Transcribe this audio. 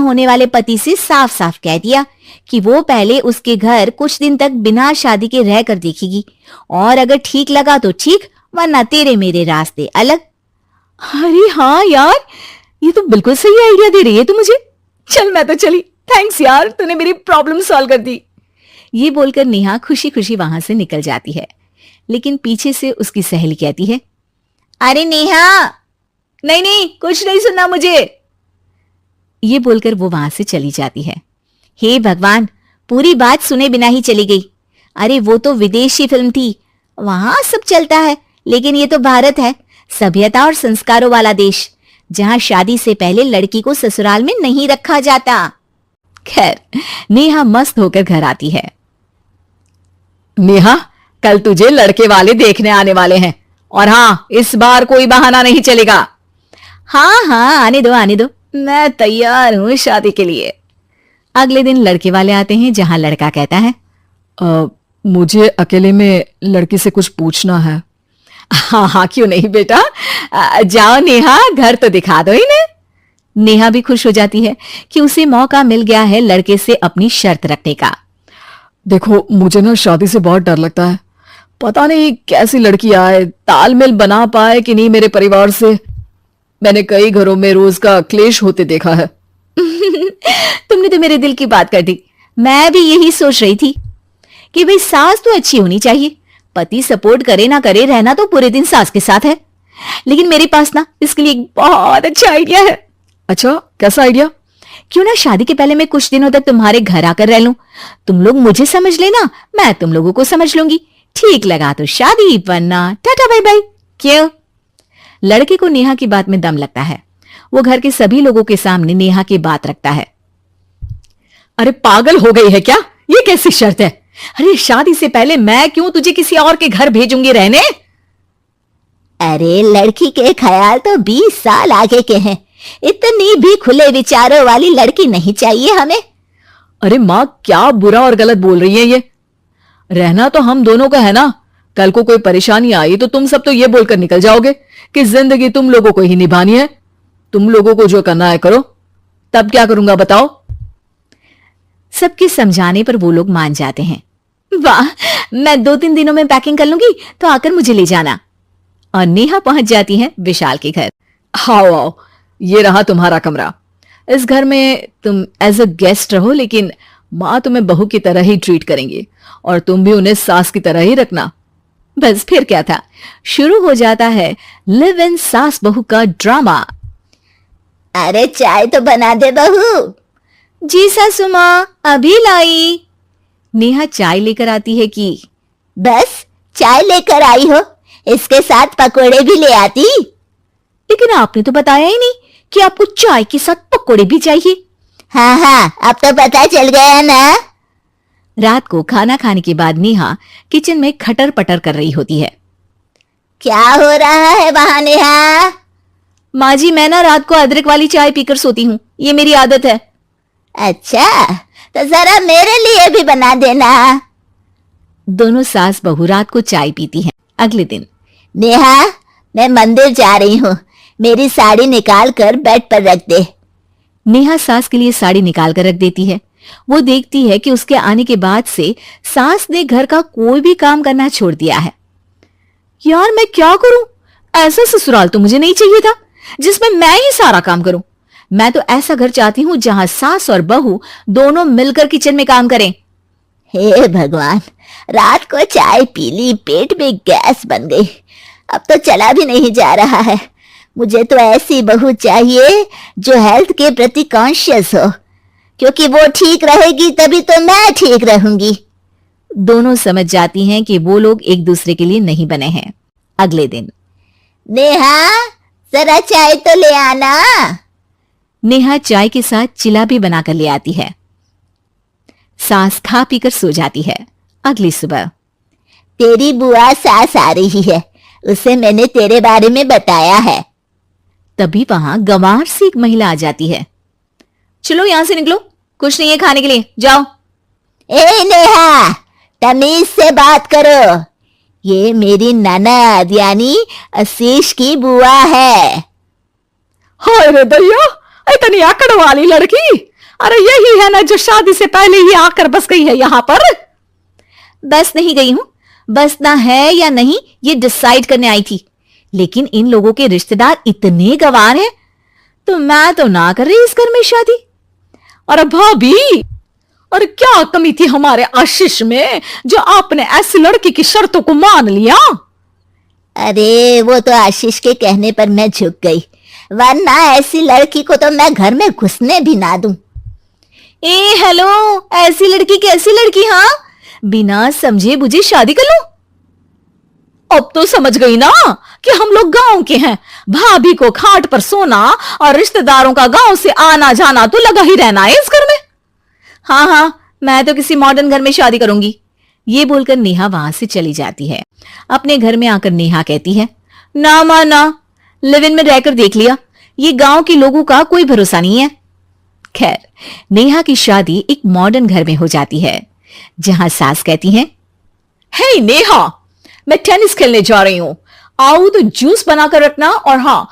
होने वाले पति से साफ साफ कह दिया कि वो पहले उसके घर कुछ दिन तक बिना शादी के रह कर देखेगी, और अगर ठीक लगा तो ठीक, वरना तेरे मेरे रास्ते अलग। अरे हाँ यार, ये तो बिल्कुल सही आइडिया दे रही है तू मुझे। चल मैं तो चली, थैंक्स यार, तूने मेरी प्रॉब्लम सॉल्व कर दी। ये बोलकर नेहा खुशी खुशी वहां से निकल जाती है, लेकिन पीछे से उसकी सहेली कहती है, अरे नेहा, नहीं नहीं, कुछ नहीं सुनना मुझे। ये बोलकर वो वहां से चली जाती है। हे भगवान, पूरी बात सुने बिना ही चली गई। अरे वो तो विदेशी फिल्म थी, वहां सब चलता है, लेकिन ये तो भारत है, सभ्यता और संस्कारों वाला देश, जहां शादी से पहले लड़की को ससुराल में नहीं रखा जाता। खैर, नेहा मस्त होकर घर आती है। नेहा, कल तुझे लड़के वाले देखने आने वाले हैं, और हाँ, इस बार कोई बहाना नहीं चलेगा। हाँ हाँ, आने दो, मैं तैयार हूं शादी के लिए। अगले दिन लड़के वाले आते हैं, जहां लड़का कहता है, मुझे अकेले में लड़की से कुछ पूछना है। हाँ हाँ, क्यों नहीं बेटा, जाओ नेहा, घर तो दिखा दो इन्हें। नेहा भी खुश हो जाती है कि उसे मौका मिल गया है लड़के से अपनी शर्त रखने का। देखो, मुझे ना शादी से बहुत डर लगता है, पता नहीं कैसी लड़की आए, तालमेल बना पाए कि नहीं मेरे परिवार से। मैंने कई घरों में रोज का क्लेश होते देखा है। तुमने तो मेरे दिल की बात कर दी। मैं भी यही सोच रही थी कि भाई सास तो अच्छी होनी चाहिए, पति सपोर्ट करे ना करे, रहना तो पूरे दिन सास के साथ है। लेकिन मेरे पास ना इसके लिए एक बहुत अच्छा आइडिया है। अच्छा, कैसा आइडिया? क्यों ना शादी के पहले मैं कुछ दिनों तक तुम्हारे घर आकर रह लूं, तुम लोग मुझे समझ लेना, मैं तुम लोगों को समझ लूंगी, ठीक लगा तो शादी, वरना टाटा बाय बाय। क्यों? लड़के को नेहा की बात में दम लगता है, वो घर के सभी लोगों के सामने नेहा की बात रखता है। अरे पागल हो गई है क्या? ये कैसी शर्त है? अरे शादी से पहले मैं क्यों तुझे किसी और के घर भेजूंगी रहने? अरे लड़की के ख्याल तो 20 साल आगे के हैं, इतनी भी खुले विचारों वाली लड़की नहीं चाहिए हमें। अरे माँ, क्या बुरा और गलत बोल रही है ये? रहना तो हम दोनों का है ना, कल को कोई परेशानी आई तो तुम सब तो ये बोलकर निकल जाओगे कि जिंदगी तुम लोगों को ही निभानी है, तुम लोगों को जो करना है करो। तब क्या करूंगा बताओ? सबके समझाने पर वो लोग मान जाते हैं। वाह, मैं 2-3 दिनों में पैकिंग कर लूंगी, तो आकर मुझे ले जाना। और नेहा पहुंच जाती है विशाल के घर। आओ आओ, ये रहा तुम्हारा कमरा। इस घर में तुम एज अ गेस्ट रहो, लेकिन माँ तुम्हें बहू की तरह ही ट्रीट करेंगी, और तुम भी उन्हें सास की तरह ही रखना। बस फिर क्या था, शुरू हो जाता है लिव इन सास बहू का ड्रामा। अरे चाय तो बना दे बहू। जी सासू माँ, अभी लाई। नेहा चाय लेकर आती है कि बस चाय लेकर आई हो, इसके साथ पकोड़े भी ले आती। लेकिन आपने तो बताया ही नहीं कि आपको चाय के साथ पकोड़े भी चाहिए। हाँ हाँ, अब तो पता चल गया ना। रात को खाना खाने के बाद नेहा किचन में खटर पटर कर रही होती है। क्या हो रहा है वहां नेहा? माँ जी, मैं ना रात को अदरक वाली चाय पीकर सोती हूँ, ये मेरी आदत है। अच्छा, तो जरा मेरे लिए भी बना देना। दोनों सास बहू रात को चाय पीती हैं। अगले दिन, नेहा, मैं मंदिर जा रही हूँ, मेरी साड़ी निकाल कर बेड पर रख दे। नेहा सास के लिए साड़ी निकाल कर रख देती है। वो देखती है कि उसके आने के बाद से सास ने घर का कोई भी काम करना छोड़ दिया है। यार मैं क्या करूं? ऐसा ससुराल तो मुझे नहीं चाहिए था जिसमें मैं ही सारा काम करूं। मैं तो ऐसा घर चाहती हूं जहां सास और बहू दोनों मिलकर किचन में काम करें। हे भगवान, रात को चाय पी ली, पेट में गैस बन गई, अब तो चला भी नहीं जा रहा है। मुझे तो ऐसी बहू चाहिए जो हेल्थ के प्रति कॉन्शियस हो, क्योंकि वो ठीक रहेगी तभी तो मैं ठीक रहूंगी। दोनों समझ जाती हैं कि वो लोग एक दूसरे के लिए नहीं बने हैं। अगले दिन, नेहा, जरा चाय तो ले आना। नेहा चाय के साथ चिला भी बनाकर ले आती है। सास खा पीकर सो जाती है। अगली सुबह, तेरी बुआ सास आ रही है, उसे मैंने तेरे बारे में बताया है। तभी वहां गंवार सी एक महिला आ जाती है। चलो यहां से निकलो, कुछ नहीं है खाने के लिए, जाओ। ए नेहा, तमीज से बात करो, ये मेरी ननद यानी आशीष की बुआ है। हाय रे दैया, इतनी आकड़ वाली लड़की, अरे यही है ना जो शादी से पहले ही आकर बस गई है यहां पर। बस नहीं गई हूं, बसना है या नहीं ये डिसाइड करने आई थी, लेकिन इन लोगों के रिश्तेदार इतने गंवार हैं तो मैं तो ना कर रही इस घर में शादी। अरे भाभी, और क्या कमी थी हमारे आशीष में जो आपने ऐसी लड़की की शर्तों को मान लिया। अरे वो तो आशीष के कहने पर मैं झुक गई, वरना ऐसी लड़की को तो मैं घर में घुसने भी ना दूं। ए हेलो, ऐसी लड़की कैसी लड़की? हाँ, बिना समझे बुझे शादी कर लूं? अब तो समझ गई ना कि हम लोग गांव के हैं। भाभी को खाट पर सोना और रिश्तेदारों का गांव से आना जाना तो लगा ही रहना है इस घर में। हाँ हाँ, मैं तो किसी मॉडर्न घर में शादी करूंगी। ये बोलकर नेहा वहां से चली जाती है। अपने घर में आकर नेहा कहती है, ना मां ना, लिव इन में रहकर देख लिया, ये गांव के लोगों का कोई भरोसा नहीं है। खैर, नेहा की शादी एक मॉडर्न घर में हो जाती है, जहां सास कहती है, हे नेहा, मैं टेनिस खेलने जा रही हूं, आओ तो जूस बनाकर रखना, और हाँ,